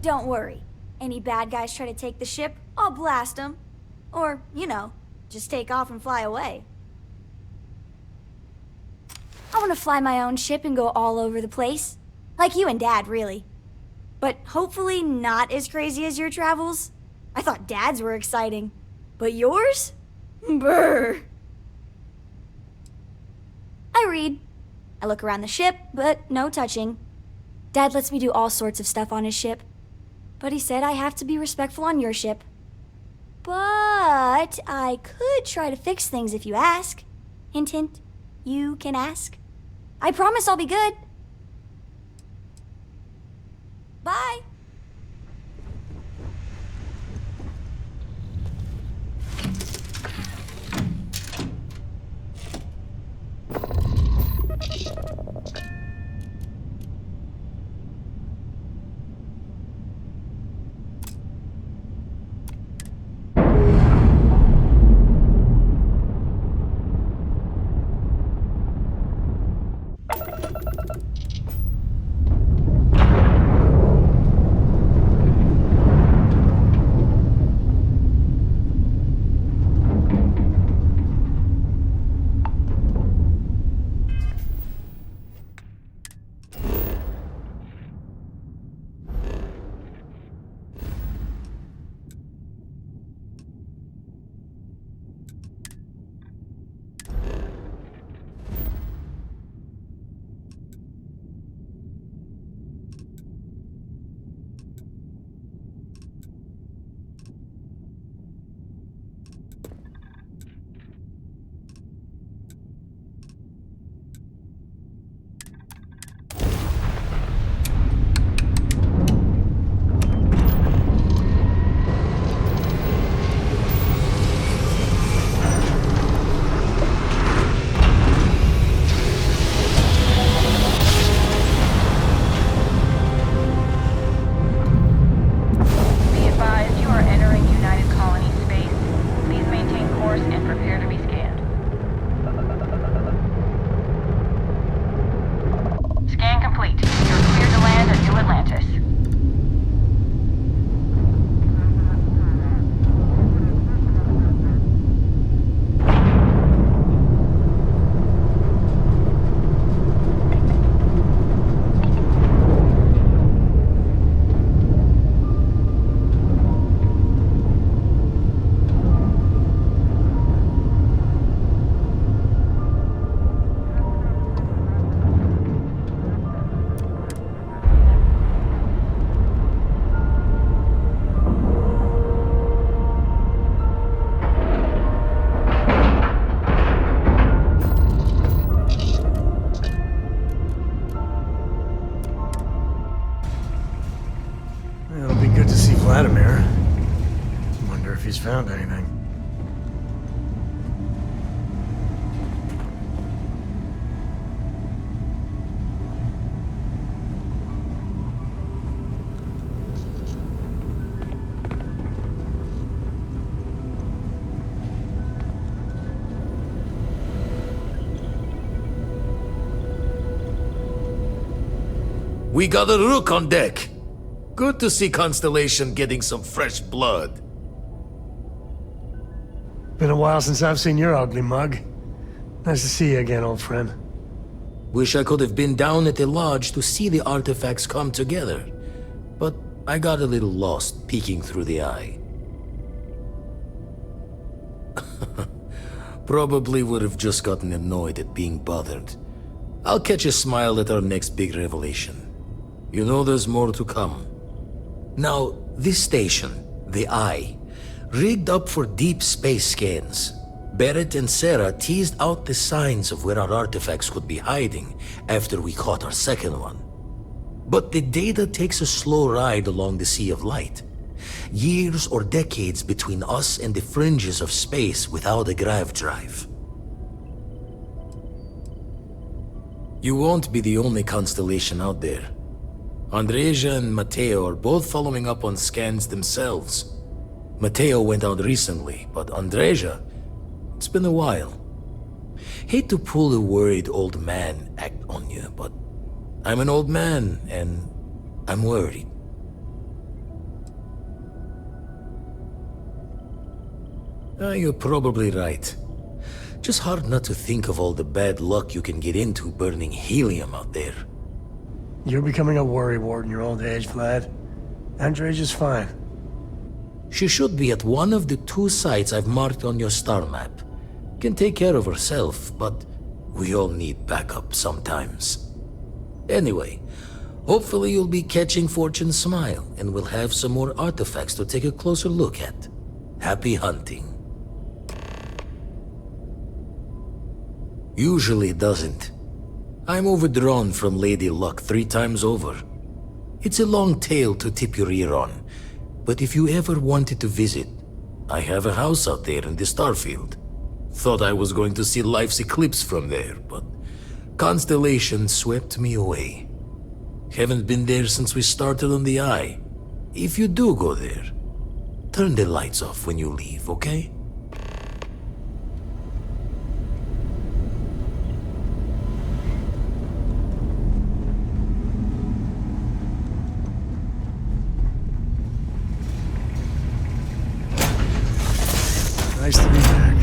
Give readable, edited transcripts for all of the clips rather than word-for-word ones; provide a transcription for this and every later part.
Don't worry. Any bad guys try to take the ship, I'll blast them. Or, just take off and fly away. I want to fly my own ship and go all over the place. Like you and Dad, really. But hopefully not as crazy as your travels. I thought Dad's were exciting. But yours? Brr. I read. I look around the ship, but no touching. Dad lets me do all sorts of stuff on his ship. But he said I have to be respectful on your ship. But I could try to fix things if you ask. Hint, hint. You can ask. I promise I'll be good. Bye. Found anything. We got a rook on deck. Good to see Constellation getting some fresh blood. Been a while since I've seen your ugly mug. Nice to see you again, old friend. Wish I could have been down at the lodge to see the artifacts come together. But I got a little lost peeking through the eye. Probably would have just gotten annoyed at being bothered. I'll catch a smile at our next big revelation. You know there's more to come. Now, this station, the Eye, rigged up for deep space scans. Barrett and Sarah teased out the signs of where our artifacts could be hiding after we caught our second one. But the data takes a slow ride along the Sea of Light. Years or decades between us and the fringes of space without a grav drive. You won't be the only constellation out there. Andreja and Matteo are both following up on scans themselves. Matteo went out recently, but Andreja, it's been a while. Hate to pull a worried old man act on you, but I'm an old man and I'm worried. You're probably right. Just hard not to think of all the bad luck you can get into burning helium out there. You're becoming a worrywart in your old age, Vlad. Andre's just fine. She should be at one of the 2 sites I've marked on your star map. Can take care of herself, but we all need backup sometimes. Anyway, hopefully you'll be catching Fortune's smile, and we'll have some more artifacts to take a closer look at. Happy hunting. Usually doesn't. I'm overdrawn from Lady Luck 3 times over. It's a long tale to tip your ear on, but if you ever wanted to visit, I have a house out there in the Starfield. Thought I was going to see life's eclipse from there, but constellation swept me away. Haven't been there since we started on the Eye. If you do go there, turn the lights off when you leave, okay? Nice to be back.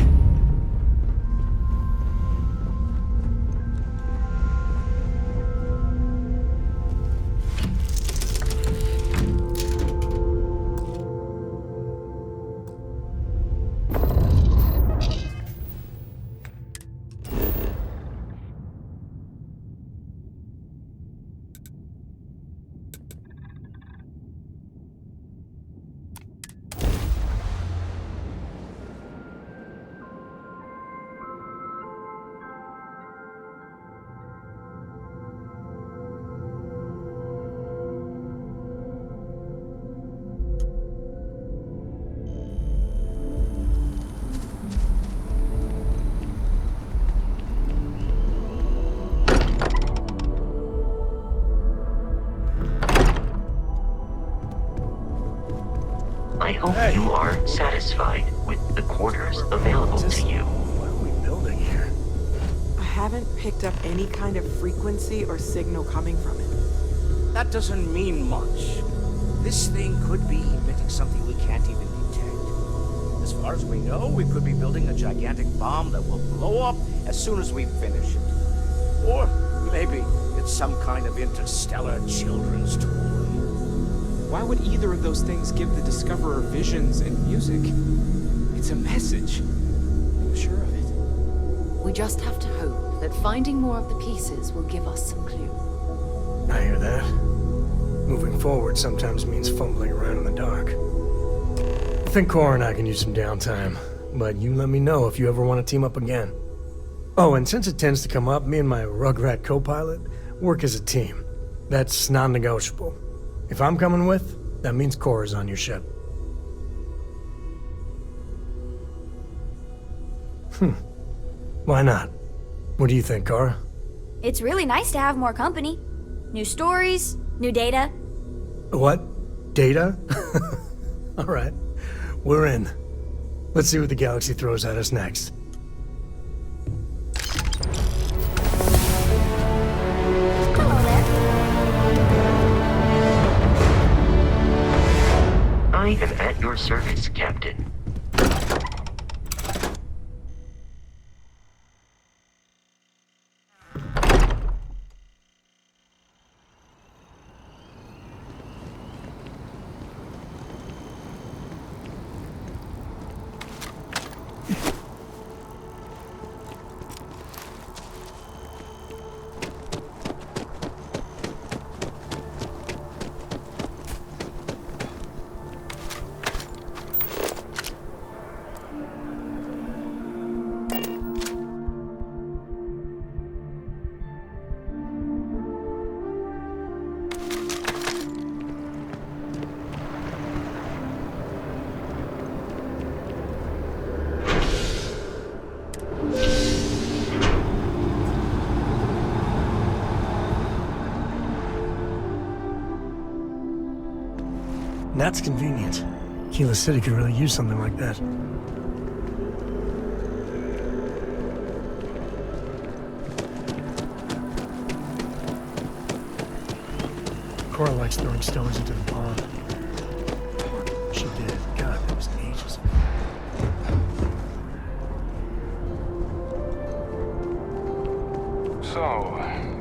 I hope you are satisfied with the quarters available to you. What are we building here? I haven't picked up any kind of frequency or signal coming from it. That doesn't mean much. This thing could be emitting something we can't even detect. As far as we know, we could be building a gigantic bomb that will blow up as soon as we finish it. Or maybe it's some kind of interstellar children's toy. Why would either of those things give the Discoverer visions and music? It's a message. I'm sure of it. We just have to hope that finding more of the pieces will give us some clue. I hear that. Moving forward sometimes means fumbling around in the dark. I think Cora and I can use some downtime, but you let me know if you ever want to team up again. Oh, and since it tends to come up, me and my Rugrat co-pilot work as a team. That's non-negotiable. If I'm coming with, that means Cora's on your ship. Why not? What do you think, Cora? It's really nice to have more company. New stories, new data. What? Data? All right. We're in. Let's see what the galaxy throws at us next. Hello there. I am at your service, Captain. That's convenient. Kila City could really use something like that. Cora likes throwing stones into the pond. She did. God, that was ages ago.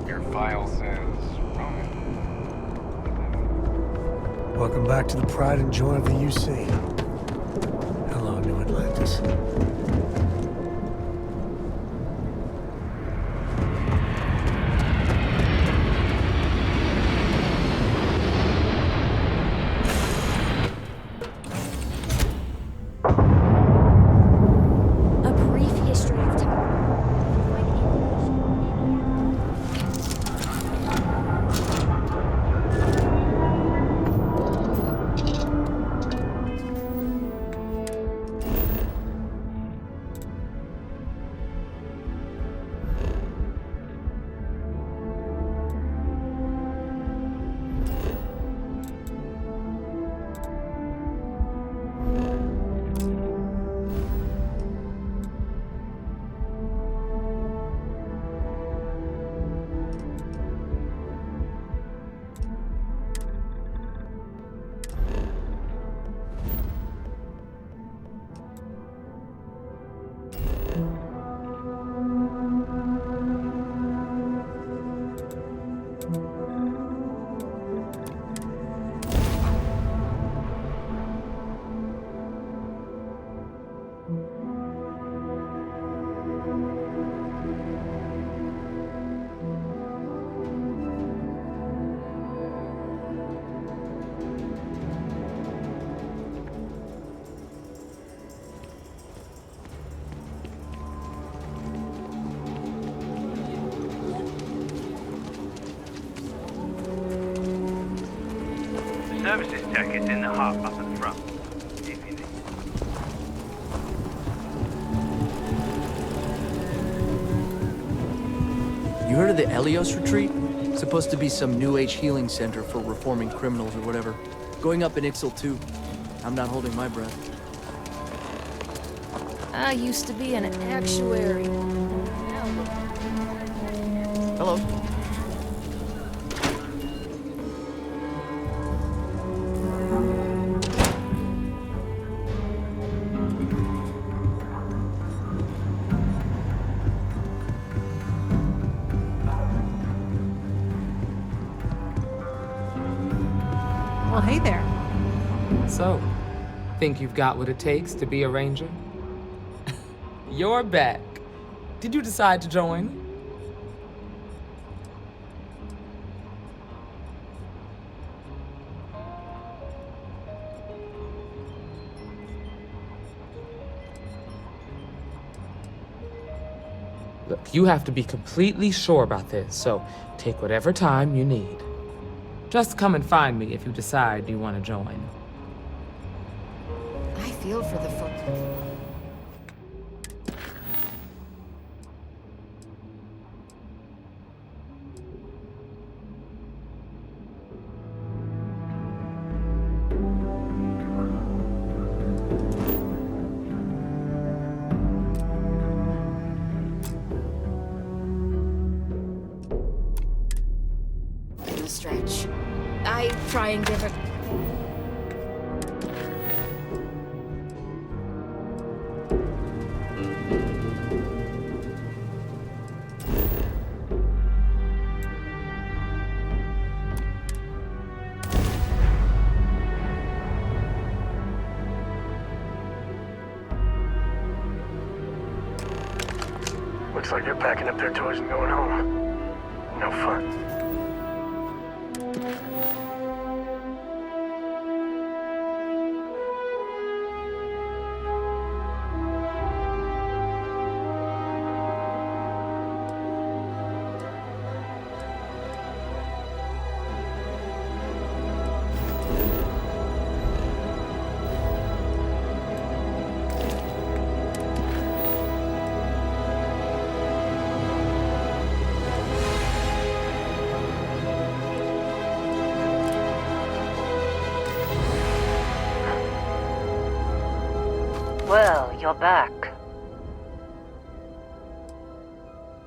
your file says Roman. Welcome back to the pride and joy of the UC. Hello, New Atlantis. A brief history of time. Services tech is in the hub up at the front, if you need. You heard of the Elios retreat? Supposed to be some new age healing center for reforming criminals or whatever. Going up in Ixel too. I'm not holding my breath. I used to be an actuary. Hello. Well, hey there. So, think you've got what it takes to be a ranger? You're back. Did you decide to join? Look, you have to be completely sure about this, so take whatever time you need. Just come and find me if you decide you want to join. I feel for the folk. In the stretch. I try and give it. Looks like they're packing up their toys and going home. No fun. Well, you're back.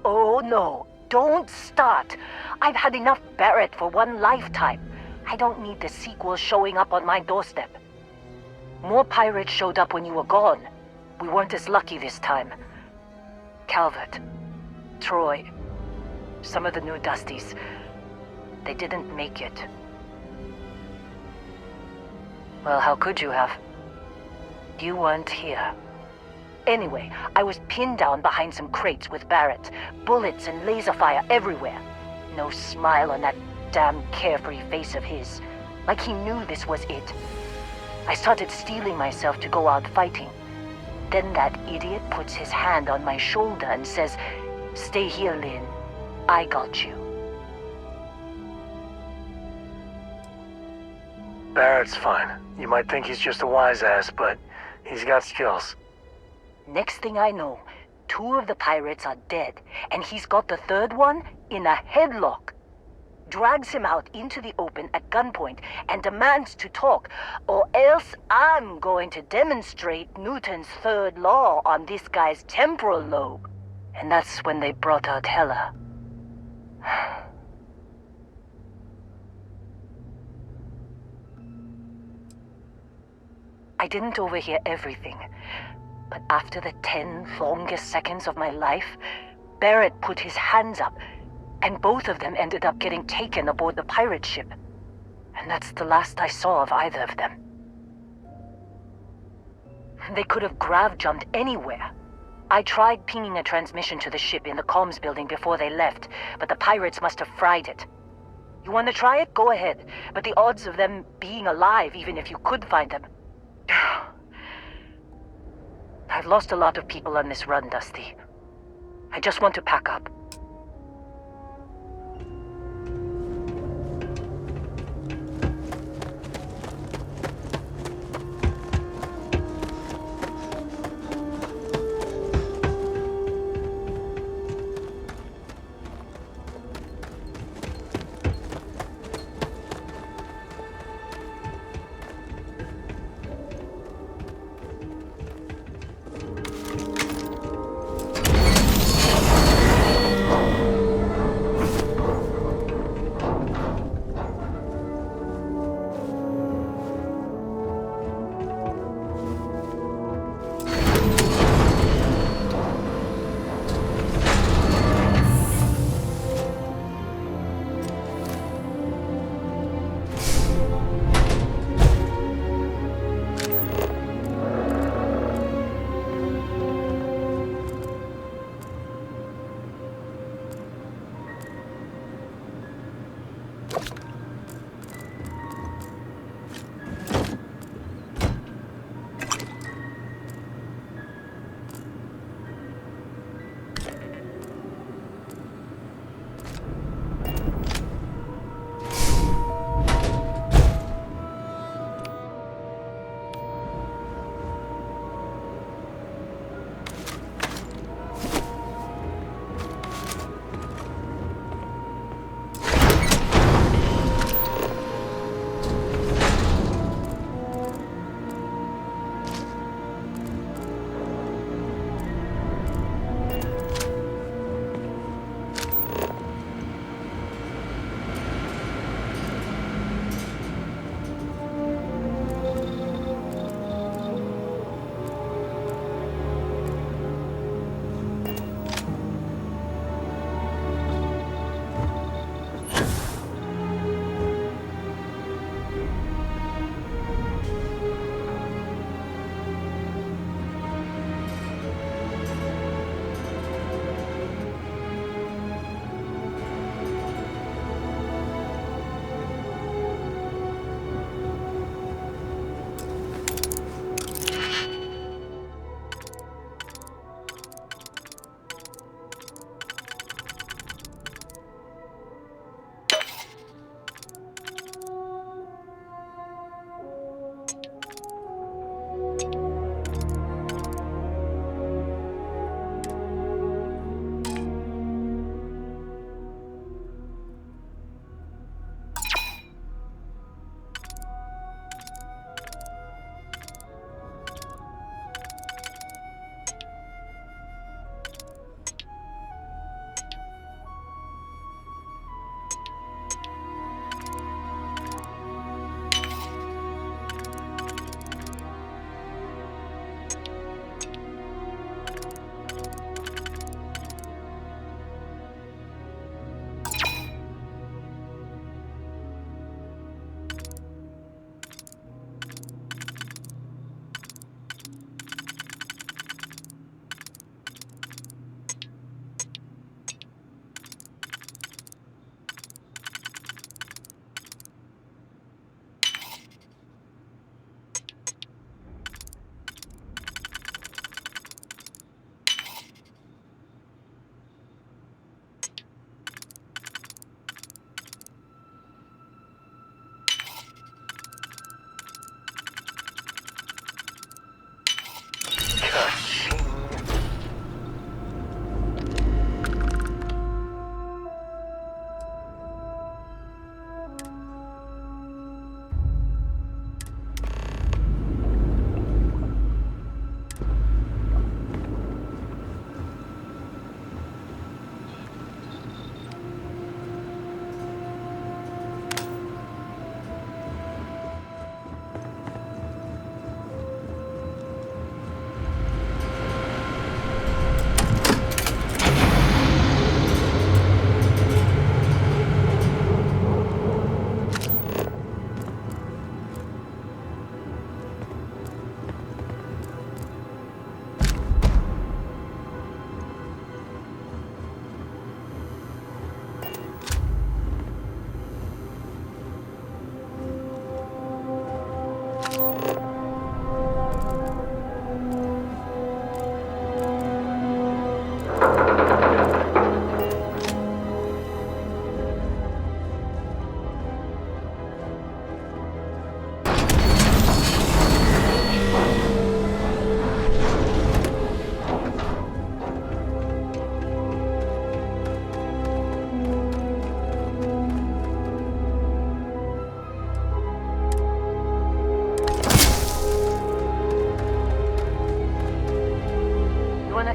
Oh no, don't start. I've had enough Barrett for one lifetime. I don't need the sequel showing up on my doorstep. More pirates showed up when you were gone. We weren't as lucky this time. Calvert, Troy, Some of the new Dusties, they didn't make it. Well, how could you have? You weren't here. Anyway, I was pinned down behind some crates with Barrett. Bullets and laser fire everywhere. No smile on that damn carefree face of his. Like he knew this was it. I started steeling myself to go out fighting. Then that idiot puts his hand on my shoulder and says, "Stay here, Lynn. I got you." Barrett's fine. You might think he's just a wise ass, but he's got skills. Next thing I know, 2 of the pirates are dead, and he's got the 3rd one in a headlock. Drags him out into the open at gunpoint and demands to talk, or else I'm going to demonstrate Newton's 3rd law on this guy's temporal lobe. And that's when they brought out Hela. I didn't overhear everything, but after the 10 longest seconds of my life, Barrett put his hands up, and both of them ended up getting taken aboard the pirate ship. And that's the last I saw of either of them. They could have grav-jumped anywhere. I tried pinging a transmission to the ship in the comms building before they left, but the pirates must have fried it. You want to try it? Go ahead. But the odds of them being alive, even if you could find them... I've lost a lot of people on this run, Dusty. I just want to pack up.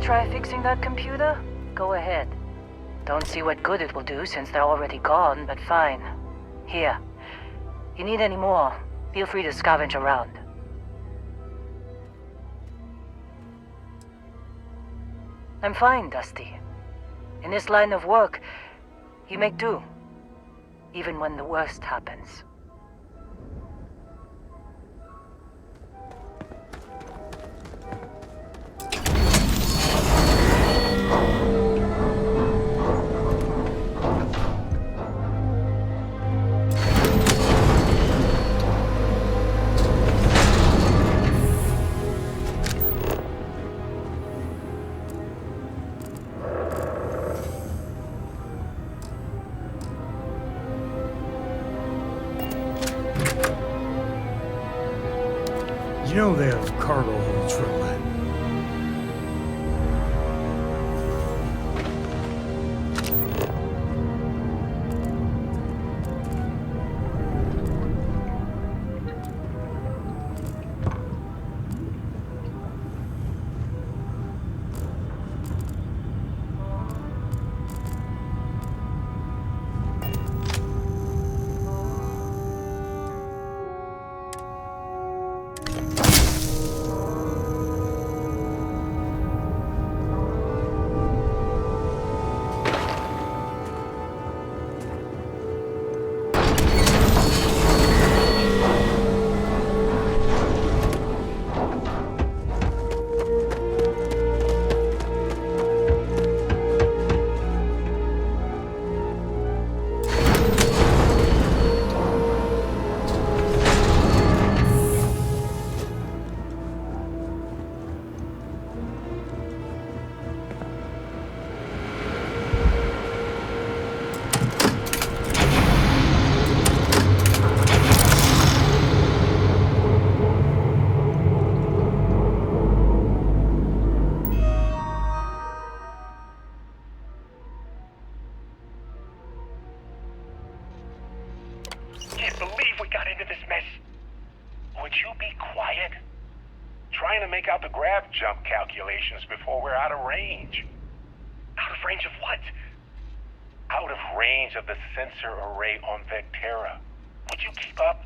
try fixing that computer? Go ahead. Don't see what good it will do since they're already gone, but fine. Here. You need any more, feel free to scavenge around. I'm fine, Dusty. In this line of work, you make do. Even when the worst happens. You know they have cargo holds for lead. Can't believe we got into this mess. Would you be quiet? Trying to make out the grav jump calculations before we're out of range. Out of range of what? Out of range of the sensor array on Vectera. Would you keep up?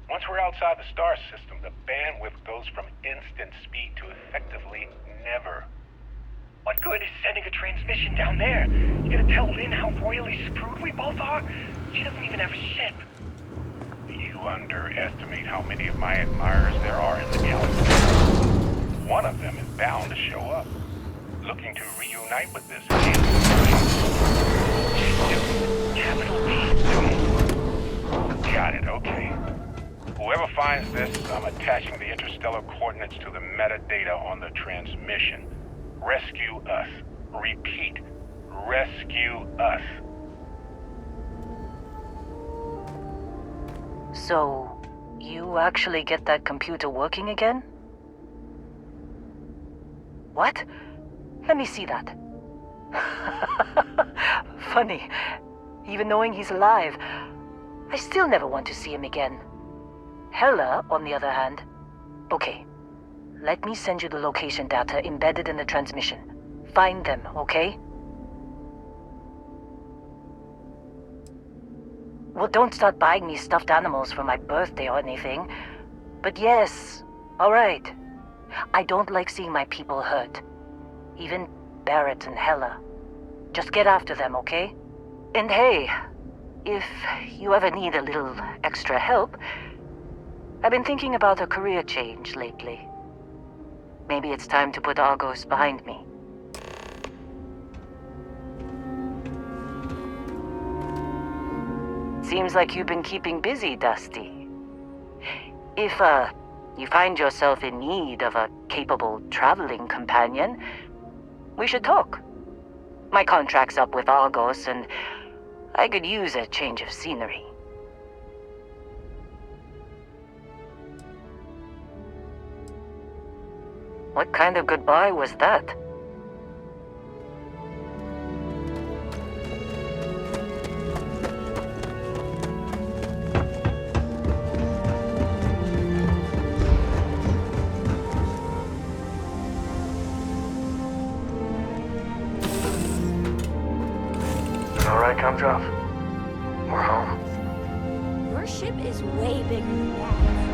Once we're outside the star system, the bandwidth goes from instant speed to effectively never. What good is sending a transmission down there? You gonna tell Lynn how royally screwed we both are? She doesn't even have a ship. You underestimate how many of my admirers there are in the galaxy. One of them is bound to show up, looking to reunite with this capital B. Got it, okay. Whoever finds this, I'm attaching the interstellar coordinates to the metadata on the transmission. Rescue us. Repeat, rescue us. So, you actually get that computer working again? What? Let me see that. Funny. Even knowing he's alive, I still never want to see him again. Hella, on the other hand. Okay. Let me send you the location data embedded in the transmission. Find them, okay? Well, don't start buying me stuffed animals for my birthday or anything. But yes, alright. I don't like seeing my people hurt. Even Barrett and Hella. Just get after them, okay? And hey, if you ever need a little extra help, I've been thinking about a career change lately. Maybe it's time to put Argos behind me. Seems like you've been keeping busy, Dusty. If, you find yourself in need of a capable traveling companion, we should talk. My contract's up with Argos, and I could use a change of scenery. What kind of goodbye was that? drop. We're home. Your ship is way bigger than Dad's.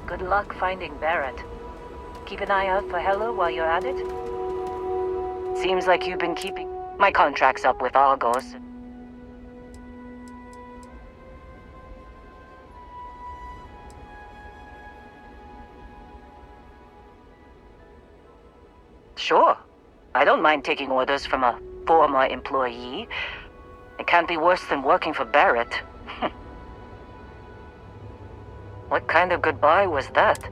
Good luck finding Barrett. Keep an eye out for Heller while you're at it. Seems like you've been keeping my contract's up with Argos. Sure. I don't mind taking orders from a former employee. It can't be worse than working for Barrett. What kind of goodbye was that?